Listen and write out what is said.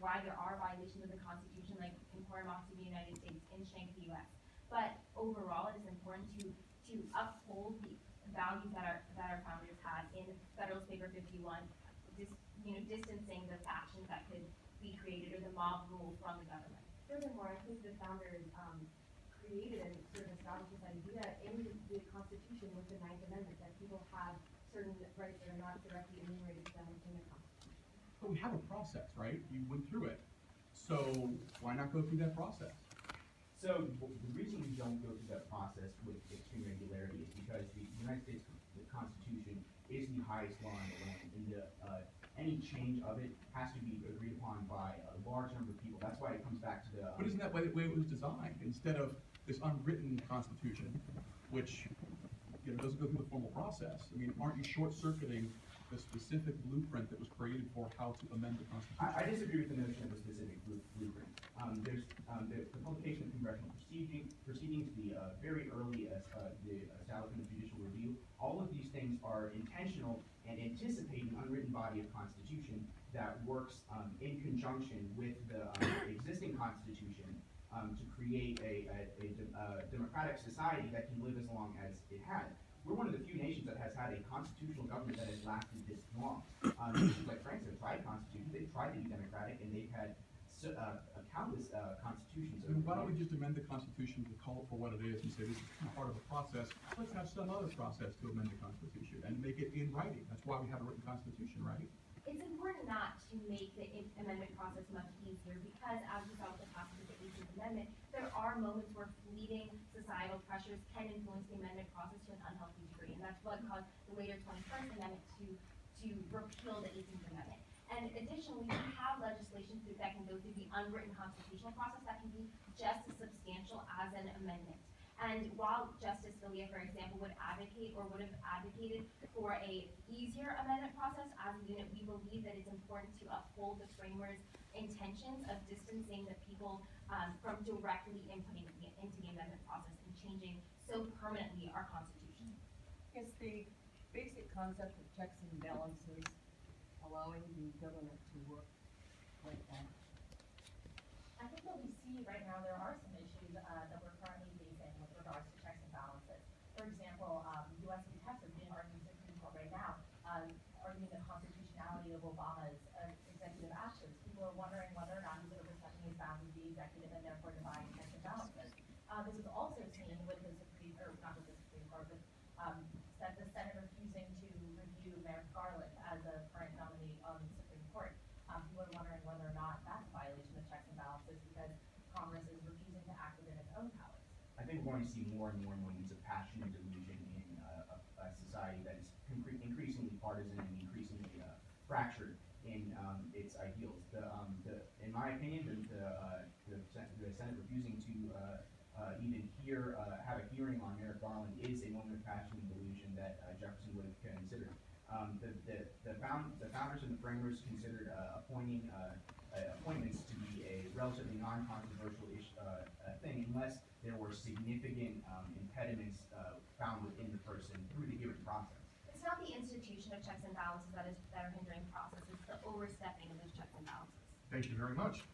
why there are violations of the Constitution, like in Coramoxy, the United States, in Shank, the U.S. But overall, it is important to uphold the values that our founders had in Federalist Paper 51, distancing the factions that could be created or the mob rule from the government. Furthermore, I think the founders created and sort of established this idea in the Constitution with the Ninth Amendment that people have certain rights that are not directly enumerated to them in the Constitution. But we have a process, right? You went through it. So why not go through that process? So the reason we don't go through that process with extreme regularity is because the United States Constitution is the highest law in the land, and any change of it has to be agreed upon by a large number of people. That's why it comes back to the. But isn't that the way it was designed? Instead of this unwritten constitution, which doesn't go through the formal process. I mean, aren't you short-circuiting the specific blueprint that was created for how to amend the Constitution? I disagree with the notion of a specific blueprint. There's the publication of congressional proceedings, the very early the establishment of judicial review. All of these things are intentional and anticipate an unwritten body of constitution that works in conjunction with the existing constitution to create a democratic society that can live as long as it has. We're one of the few nations that has had a constitutional government that has lasted this long. Nations like France have tried constitutions, they've tried to be democratic, and they've had countless constitutions. I mean, why don't we just amend the Constitution to call it for what it is and say this is part of a process? Let's have some other process to amend the Constitution and make it in writing. That's why we have a written Constitution, right? It's important not to make the amendment process much easier because, as we saw with the passage of the 18th Amendment, there are moments where fleeting societal pressures can influence the amendment process to an unhealthy degree, and that's what caused the later 21st Amendment to repeal the 18th Amendment. And additionally, we have legislation that can go through the unwritten constitutional process that can be just as substantial as an amendment. And while Justice Scalia, for example, would have advocated for a easier amendment process, as a unit, we believe that it's important to uphold the framers' intentions of distancing the people from directly inputting into the amendment process and changing so permanently our Constitution. Is the basic concept of checks and balances allowing the government to work like that? I think what we see right now, there are some issues that we're currently facing with regards to checks and balances. For example, U.S. v. Texas being argued in the Supreme Court right now, arguing the constitutionality of Obama's executive actions. People are wondering whether or not he's overstepping his bounds as the executive and therefore defying checks and balances. This is also seen with the Supreme, or not with the Supreme Court, but the Senate refusing to review Merrick Garland as a current nominee on the Supreme Court. People are wondering whether or not that's a violation of checks and balances because Congress is refusing to act within its own powers. I think we're going to see more and more moments of passion and delusion in a society that is increasingly partisan and increasingly fractured in its ideals. In my opinion, the Senate refusing to even have a hearing on Merrick Garland is a moment of passion and delusion that Jefferson would have considered. The founders and the framers considered appointments to be a relatively non-controversial thing unless there were significant impediments found within the person through the hearing process. It's not the institution of checks and balances that are hindering the process, it's the overstepping of those checks and balances. Thank you very much.